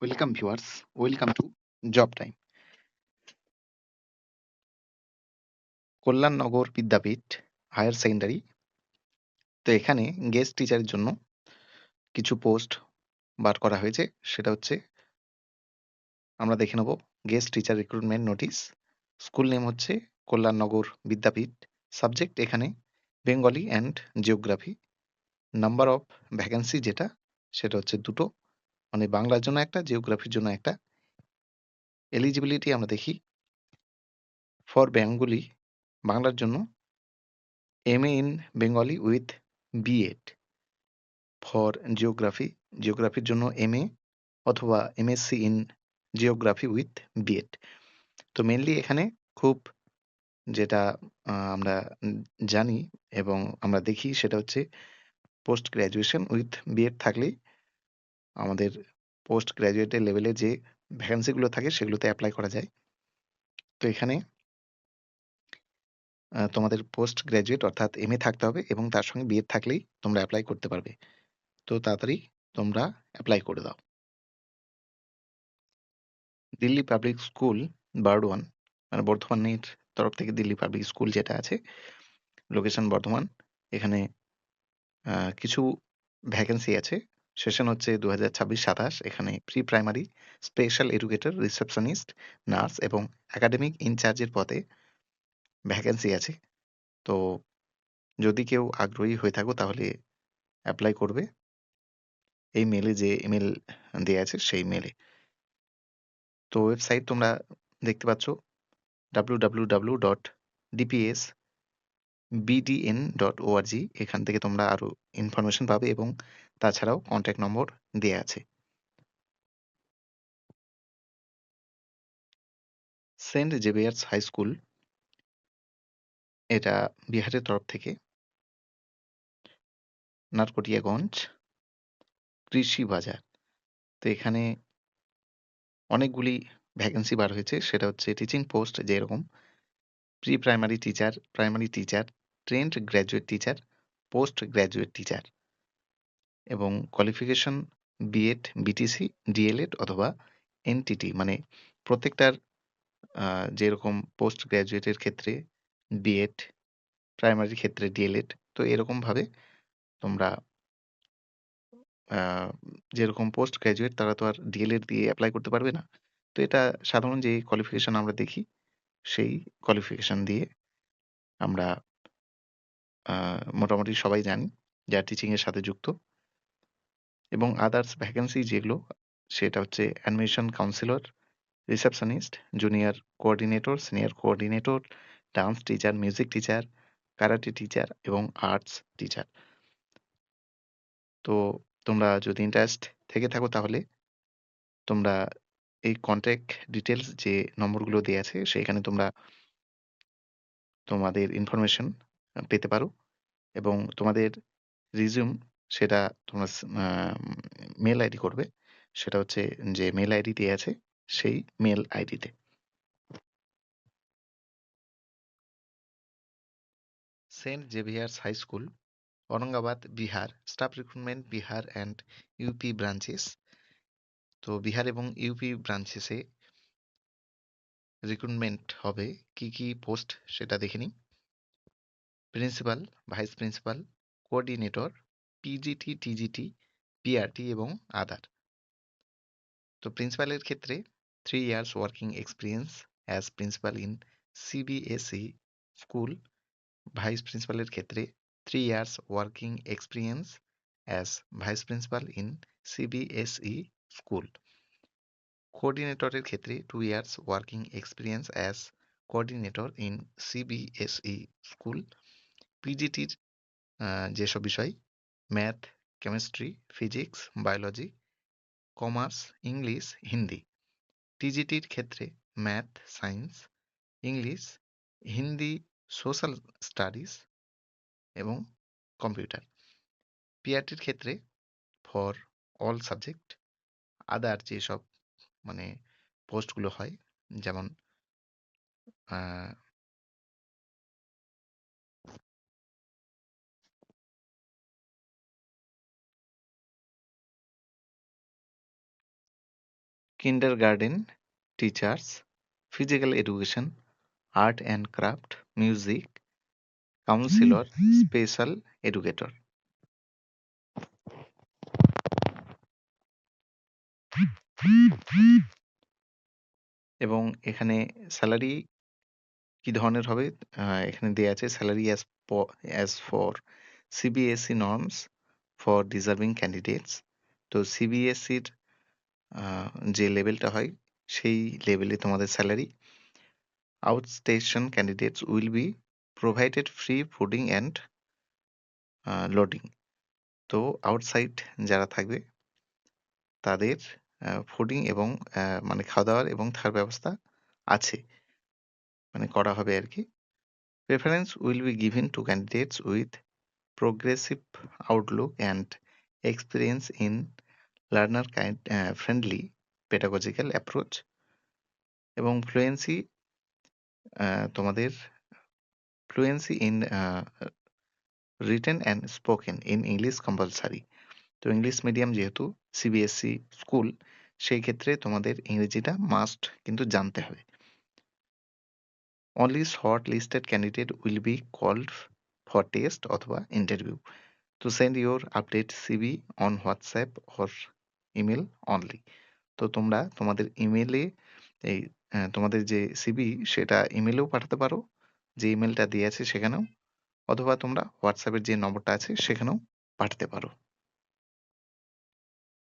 Welcome viewers, welcome to job time. Kalyannagar Vidyapith higher secondary. তো এখানে guest টিচারের জন্য কিছু পোস্ট বার করা হয়েছে। সেটা হচ্ছে আমরা দেখে নেব guest teacher recruitment notice. School name হচ্ছে কল্যাণনগর বিদ্যাপীঠ। সাবজেক্ট এখানে Bengali and geography. Number of vacancy যেটা সেটা হচ্ছে 2টো, মানে বাংলার জন্য একটা, জিওগ্রাফির জন্য একটা। এলিজিবিলিটি আমরা দেখি। ফর বেঙ্গলি বাংলার জন্য MA in Bengali with B.Ed। For জিওগ্রাফির জন্য MA অথবা MSc in geography with B.Ed। তো মেনলি এখানে খুব যেটা আমরা জানি এবং আমরা দেখি সেটা হচ্ছে পোস্ট গ্র্যাজুয়েশন উইথ B.Ed থাকলেই আমাদের পোস্ট গ্র্যাজুয়েটের লেভেলে যে ভ্যাকেন্সিগুলো থাকে সেগুলোতে অ্যাপ্লাই করা যায়। তো এখানে তোমাদের পোস্ট গ্র্যাজুয়েট অর্থাৎ MA থাকতে হবে এবং তার সঙ্গে B.Ed থাকলেই তোমরা অ্যাপ্লাই করতে পারবে। তো তাড়াতাড়ি তোমরা অ্যাপ্লাই করে দাও। দিল্লি পাবলিক স্কুল বারডোয়ান, মানে বর্ধমানের তরফ থেকে দিল্লি পাবলিক স্কুল যেটা আছে, লোকেশন বর্ধমান। এখানে কিছু ভ্যাকেন্সি আছে। সেশন হচ্ছে 2026-27। এখানে pre primary, special educator, receptionist, nurse এবং একাডেমিক ইনচার্জের পদে ভ্যাকেন্সি আছে। তো যদি কেউ আগ্রহী হয়ে থাকো তাহলে অ্যাপ্লাই করবে এই মেলে, যে ইমেল দেওয়া আছে সেই মেলে। তো ওয়েবসাইট তোমরা দেখতে পাচ্ছ www.dps.bdn.org। এখান থেকে তোমরা আরো ইনফরমেশন পাবে এবং তাছাড়াও কন্ট্যাক্ট নম্বর দেয়া আছে। সেন্ট জেভিয়ার্স হাই স্কুল, এটা বিহারের তরফ থেকে, নারকটিয়াগঞ্জ, কৃষি বাজার। তো এখানে অনেকগুলি ভ্যাকেন্সি বার হয়েছে। সেটা হচ্ছে টিচিং পোস্ট যেরকম pre primary teacher, trend graduate teacher, post graduate teacher এবং কোয়ালিফিকেশন B.Ed, BTC, DLED অথবা NTT। মানে প্রত্যেকটার যেরকম পোস্ট গ্র্যাজুয়েটের ক্ষেত্রে B.Ed, প্রাইমারির ক্ষেত্রে DLED। তো এরকম ভাবে তোমরা যেরকম পোস্ট গ্র্যাজুয়েট তারা তো আর DLED দিয়ে অ্যাপ্লাই করতে পারবে না। তো এটা সাধারণ যে কোয়ালিফিকেশন আমরা দেখি সেই কোয়ালিফিকেশন দিয়ে আমরা মোটামুটি সবাই জানি যারা টিচিং এর সাথে যুক্ত। এবং আদার্স ভ্যাকেন্সি যেগুলো সেটা হচ্ছে admission councillor, receptionist, junior coordinator, senior coordinator, dance teacher, music teacher, karate teacher এবং আর্টস টিচার। তো তোমরা যদি ইন্টারেস্ট থেকে থাকো তাহলে তোমরা এই কন্ট্যাক্ট ডিটেলস যে নম্বরগুলো দেয়া আছে সেখানে তোমরা তোমাদের ইনফরমেশন পেতে পারো এবং তোমাদের রিজিউম সেটা তোমরা মেল আইডি করবে। সেটা হচ্ছে যে মেল আইডি দেয়া আছে সেই মেল আইডিতে। Saint Xavier's high school, Aurangabad, Bihar. Staff recruitment Bihar and UP branches. তো বিহার এবং ইউপি ব্রাঞ্চেসে রিক্রুটমেন্ট হবে। কি কি পোস্ট সেটা দেখে নিই। Principal, vice principal, coordinator, PGT, TGT, PRT এবং আদার। তো প্রিন্সিপালের ক্ষেত্রে 3 years working experience as principal in CBSE school. Vice প্রিন্সিপালের ক্ষেত্রে 3 years working experience as vice principal in CBSE school. কোঅর্ডিনেটরের ক্ষেত্রে 2 years working experience as coordinator in CBSE school. পিজিটির যেসব বিষয় math, chemistry, physics, biology, commerce, English, Hindi. টিজিটির ক্ষেত্রে math, science, English, Hindi, social studies এবং কম্পিউটার। পিআরটির ক্ষেত্রে ফর অল সাবজেক্ট। আদার যেসব মানে পোস্টগুলো হয় যেমন kindergarten teachers, physical education, art and craft, music, counselor, special educator. এবং এখানে স্যালারি কি ধরনের হবে এখানে দেয়া আছে salary as for CBSE norms for deserving candidates. তো সিবিএসইর যে লেভেলটা হয় সেই লেভেলে তোমাদের salary. Outstation candidates will be provided free fooding and lodging. তো আউটসাইড যারা থাকবে তাদের ফুডিং এবং মানে খাওয়া দাওয়ার এবং থাকার ব্যবস্থা আছে, মানে করা হবে আর কি। Preference will be given to candidates with progressive outlook and experience in learner friendly pedagogical approach. এবং তোমাদের fluency in written and spoken in English compulsory. তো ইংলিশ মিডিয়াম যেহেতু সিবিএসই স্কুল, সেই ক্ষেত্রে তোমাদের ইংরেজিটা মাস্ট কিন্তু জানতে হবে। Only short listed candidate will be called for test অথবা ইন্টারভিউ। তো send your update CV on WhatsApp or email only. তো তোমরা তোমাদের ইমেলে এই তোমাদের যে সিবি সেটা ইমেলেও পাঠাতে পারো, যে ইমেলটা দিয়ে আছে সেখানেও, অথবা তোমরা হোয়াটসঅ্যাপের যে নম্বরটা আছে সেখানেও পাঠাতে পারো।